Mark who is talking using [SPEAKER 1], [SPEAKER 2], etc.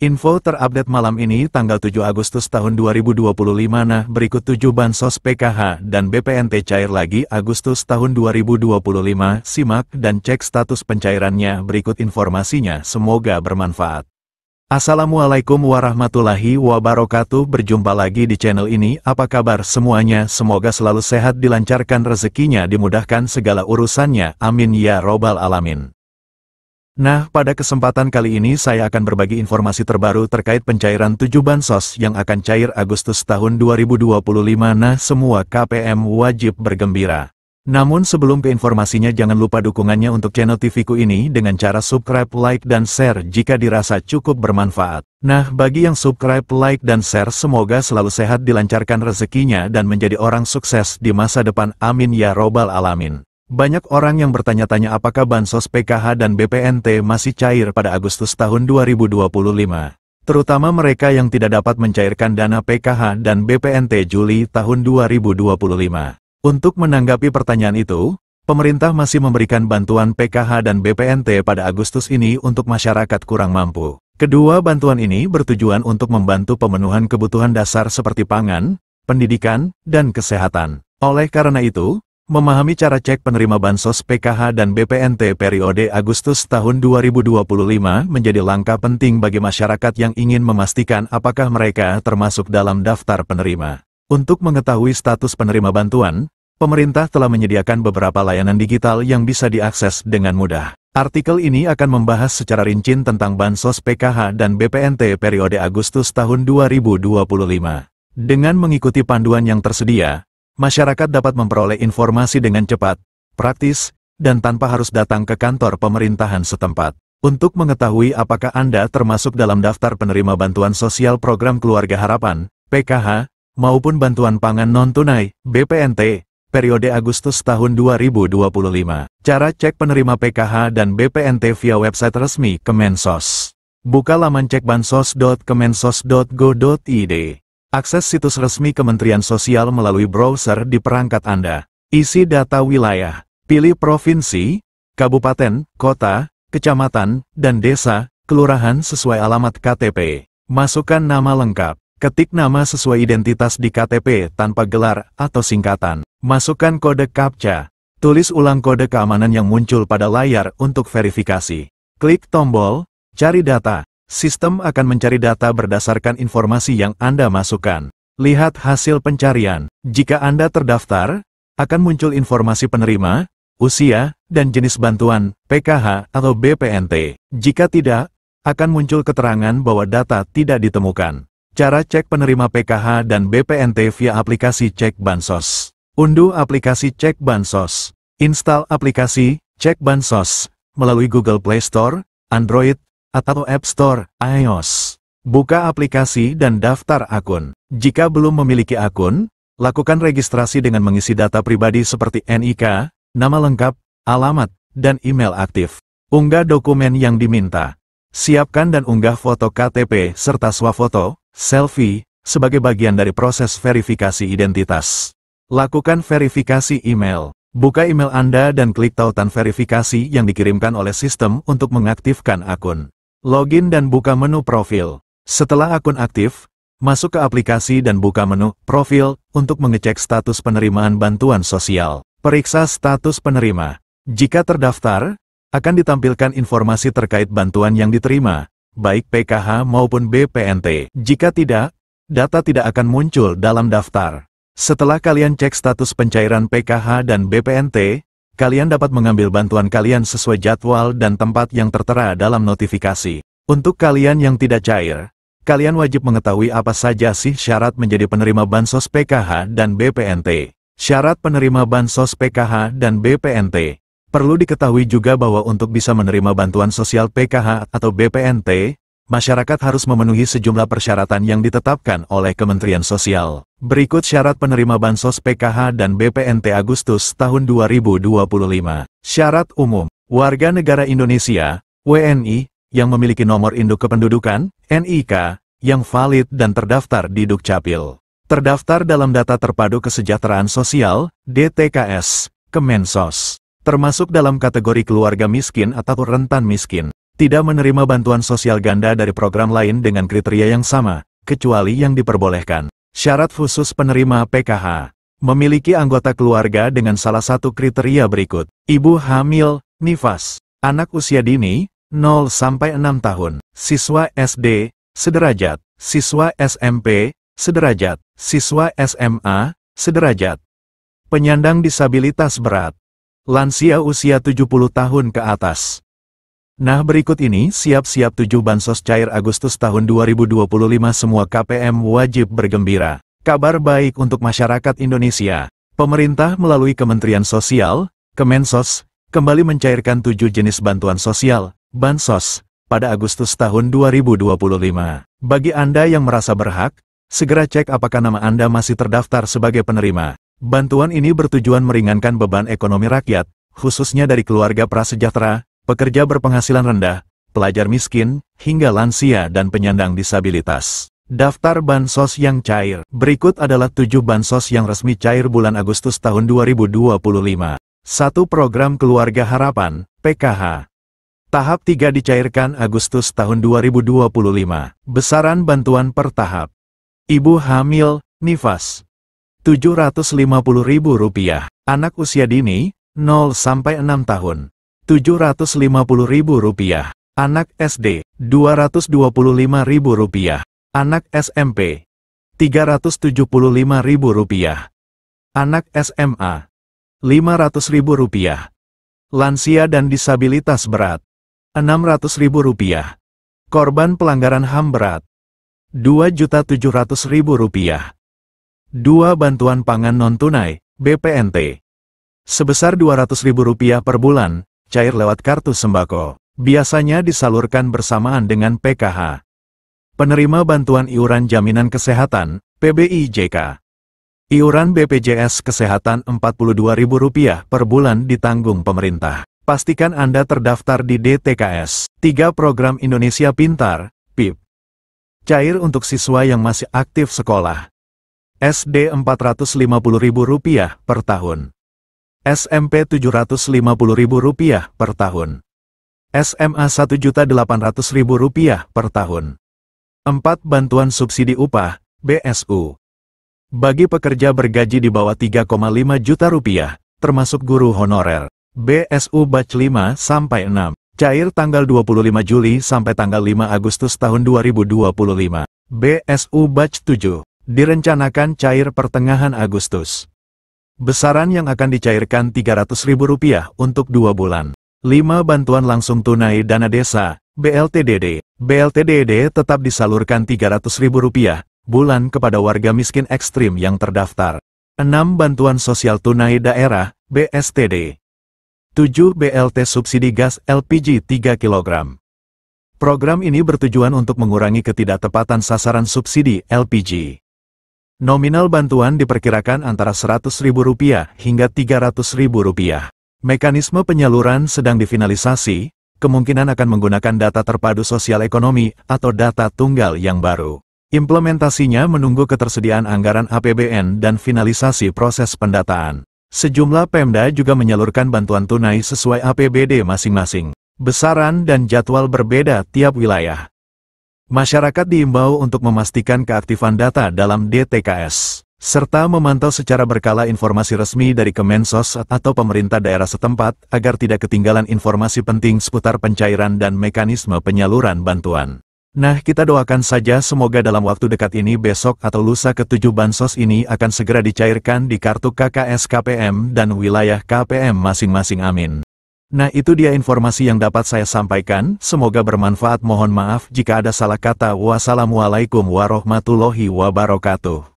[SPEAKER 1] Info terupdate malam ini tanggal 7 Agustus tahun 2025. Nah, berikut 7 bansos PKH dan BPNT cair lagi Agustus tahun 2025. Simak dan cek status pencairannya, berikut informasinya, semoga bermanfaat. Assalamualaikum warahmatullahi wabarakatuh. Berjumpa lagi di channel ini. Apa kabar semuanya? Semoga selalu sehat, dilancarkan rezekinya, dimudahkan segala urusannya. Amin ya robbal alamin. Nah, pada kesempatan kali ini saya akan berbagi informasi terbaru terkait pencairan 7 bansos yang akan cair Agustus tahun 2025. Nah, semua KPM wajib bergembira. Namun sebelum ke informasinya, jangan lupa dukungannya untuk channel TV-ku ini dengan cara subscribe, like, dan share jika dirasa cukup bermanfaat. Nah, bagi yang subscribe, like, dan share, semoga selalu sehat, dilancarkan rezekinya, dan menjadi orang sukses di masa depan. Amin ya robbal alamin. Banyak orang yang bertanya-tanya apakah bansos PKH dan BPNT masih cair pada Agustus tahun 2025. Terutama mereka yang tidak dapat mencairkan dana PKH dan BPNT Juli tahun 2025. Untuk menanggapi pertanyaan itu, pemerintah masih memberikan bantuan PKH dan BPNT pada Agustus ini untuk masyarakat kurang mampu. Kedua bantuan ini bertujuan untuk membantu pemenuhan kebutuhan dasar seperti pangan, pendidikan, dan kesehatan. Oleh karena itu, memahami cara cek penerima bansos PKH dan BPNT periode Agustus tahun 2025 menjadi langkah penting bagi masyarakat yang ingin memastikan apakah mereka termasuk dalam daftar penerima. Untuk mengetahui status penerima bantuan, pemerintah telah menyediakan beberapa layanan digital yang bisa diakses dengan mudah. Artikel ini akan membahas secara rinci tentang bansos PKH dan BPNT periode Agustus tahun 2025. Dengan mengikuti panduan yang tersedia, masyarakat dapat memperoleh informasi dengan cepat, praktis, dan tanpa harus datang ke kantor pemerintahan setempat. Untuk mengetahui apakah Anda termasuk dalam daftar penerima bantuan sosial program Keluarga Harapan, PKH, maupun bantuan pangan non-tunai, BPNT, periode Agustus tahun 2025. Cara cek penerima PKH dan BPNT via website resmi Kemensos. Buka laman cekbansos.kemensos.go.id. Akses situs resmi Kementerian Sosial melalui browser di perangkat Anda. Isi data wilayah. Pilih provinsi, kabupaten, kota, kecamatan, dan desa, kelurahan sesuai alamat KTP. Masukkan nama lengkap. Ketik nama sesuai identitas di KTP tanpa gelar atau singkatan. Masukkan kode CAPTCHA. Tulis ulang kode keamanan yang muncul pada layar untuk verifikasi. Klik tombol cari data. Sistem akan mencari data berdasarkan informasi yang Anda masukkan. Lihat hasil pencarian. Jika Anda terdaftar, akan muncul informasi penerima, usia, dan jenis bantuan, PKH atau BPNT. Jika tidak, akan muncul keterangan bahwa data tidak ditemukan. Cara cek penerima PKH dan BPNT via aplikasi Cek Bansos. Unduh aplikasi Cek Bansos. Install aplikasi Cek Bansos melalui Google Play Store, Android, atau App Store, iOS. Buka aplikasi dan daftar akun. Jika belum memiliki akun, lakukan registrasi dengan mengisi data pribadi seperti NIK, nama lengkap, alamat, dan email aktif. Unggah dokumen yang diminta. Siapkan dan unggah foto KTP serta swafoto, selfie, sebagai bagian dari proses verifikasi identitas. Lakukan verifikasi email. Buka email Anda dan klik tautan verifikasi yang dikirimkan oleh sistem untuk mengaktifkan akun. Login dan buka menu profil. Setelah akun aktif, masuk ke aplikasi dan buka menu profil untuk mengecek status penerimaan bantuan sosial. Periksa status penerima. Jika terdaftar, akan ditampilkan informasi terkait bantuan yang diterima, baik PKH maupun BPNT. Jika tidak, data tidak akan muncul dalam daftar. Setelah kalian cek status pencairan PKH dan BPNT, kalian dapat mengambil bantuan kalian sesuai jadwal dan tempat yang tertera dalam notifikasi. Untuk kalian yang tidak cair, kalian wajib mengetahui apa saja sih syarat menjadi penerima bansos PKH dan BPNT. Syarat penerima bansos PKH dan BPNT. Perlu diketahui juga bahwa untuk bisa menerima bantuan sosial PKH atau BPNT, masyarakat harus memenuhi sejumlah persyaratan yang ditetapkan oleh Kementerian Sosial. Berikut syarat penerima bansos PKH dan BPNT Agustus tahun 2025. Syarat umum. Warga negara Indonesia, WNI, yang memiliki nomor induk kependudukan, NIK, yang valid dan terdaftar di Dukcapil. Terdaftar dalam Data Terpadu Kesejahteraan Sosial, DTKS, Kemensos. Termasuk dalam kategori keluarga miskin atau rentan miskin. tidak menerima bantuan sosial ganda dari program lain dengan kriteria yang sama, kecuali yang diperbolehkan. Syarat khusus penerima PKH. Memiliki anggota keluarga dengan salah satu kriteria berikut. Ibu hamil, nifas. Anak usia dini, 0-6 tahun. Siswa SD, sederajat. Siswa SMP, sederajat. Siswa SMA, sederajat. Penyandang disabilitas berat. Lansia usia 70 tahun ke atas. Nah, berikut ini siap-siap 7 bansos cair Agustus tahun 2025. Semua KPM wajib bergembira. Kabar baik untuk masyarakat Indonesia. Pemerintah melalui Kementerian Sosial, Kemensos, kembali mencairkan 7 jenis bantuan sosial, bansos, pada Agustus tahun 2025. Bagi Anda yang merasa berhak, segera cek apakah nama Anda masih terdaftar sebagai penerima. Bantuan ini bertujuan meringankan beban ekonomi rakyat, khususnya dari keluarga prasejahtera, pekerja berpenghasilan rendah, pelajar miskin, hingga lansia dan penyandang disabilitas. Daftar bansos yang cair. Berikut adalah 7 bansos yang resmi cair bulan Agustus tahun 2025. 1. Program Keluarga Harapan, PKH. Tahap 3 dicairkan Agustus tahun 2025. Besaran bantuan per tahap. Ibu hamil, nifas. Rp750.000. Anak usia dini, 0-6 tahun. Rp750.000. Anak SD, Rp225.000. Anak SMP, Rp375.000. Anak SMA, Rp500.000. Lansia dan disabilitas berat, Rp600.000. Korban pelanggaran HAM berat, Rp2.700.000. 2. Bantuan pangan non-tunai, BPNT. Sebesar Rp200.000 per bulan, cair lewat kartu sembako. Biasanya disalurkan bersamaan dengan PKH. Penerima bantuan iuran jaminan kesehatan, PBIJK. Iuran BPJS Kesehatan Rp42.000 per bulan ditanggung pemerintah. Pastikan Anda terdaftar di DTKS. 3. Program Indonesia Pintar, PIP. Cair untuk siswa yang masih aktif sekolah. SD Rp450.000 per tahun. SMP Rp750.000 per tahun. SMA Rp1.800.000 per tahun. 4. Bantuan subsidi upah, BSU. Bagi pekerja bergaji di bawah Rp3,5 juta, termasuk guru honorer. BSU Batch 5-6. Cair tanggal 25 Juli sampai tanggal 5 Agustus tahun 2025. BSU Batch 7. Direncanakan cair pertengahan Agustus. Besaran yang akan dicairkan Rp300.000 untuk 2 bulan. 5. Bantuan langsung tunai dana desa, BLTDD. BLTDD tetap disalurkan Rp300.000 bulan kepada warga miskin ekstrim yang terdaftar. 6. Bantuan sosial tunai daerah, BSTD. 7. BLT subsidi gas LPG 3 kg. Program ini bertujuan untuk mengurangi ketidaktepatan sasaran subsidi LPG. Nominal bantuan diperkirakan antara Rp100.000 hingga Rp300.000. Mekanisme penyaluran sedang difinalisasi, kemungkinan akan menggunakan data terpadu sosial ekonomi atau data tunggal yang baru. Implementasinya menunggu ketersediaan anggaran APBN dan finalisasi proses pendataan. Sejumlah Pemda juga menyalurkan bantuan tunai sesuai APBD masing-masing. Besaran dan jadwal berbeda tiap wilayah. Masyarakat diimbau untuk memastikan keaktifan data dalam DTKS, serta memantau secara berkala informasi resmi dari Kemensos atau pemerintah daerah setempat agar tidak ketinggalan informasi penting seputar pencairan dan mekanisme penyaluran bantuan. Nah, kita doakan saja semoga dalam waktu dekat ini besok atau lusa ke-7 bansos ini akan segera dicairkan di kartu KKS KPM dan wilayah KPM masing-masing, amin. Nah, itu dia informasi yang dapat saya sampaikan, semoga bermanfaat. Mohon maaf jika ada salah kata. Wassalamualaikum warahmatullahi wabarakatuh.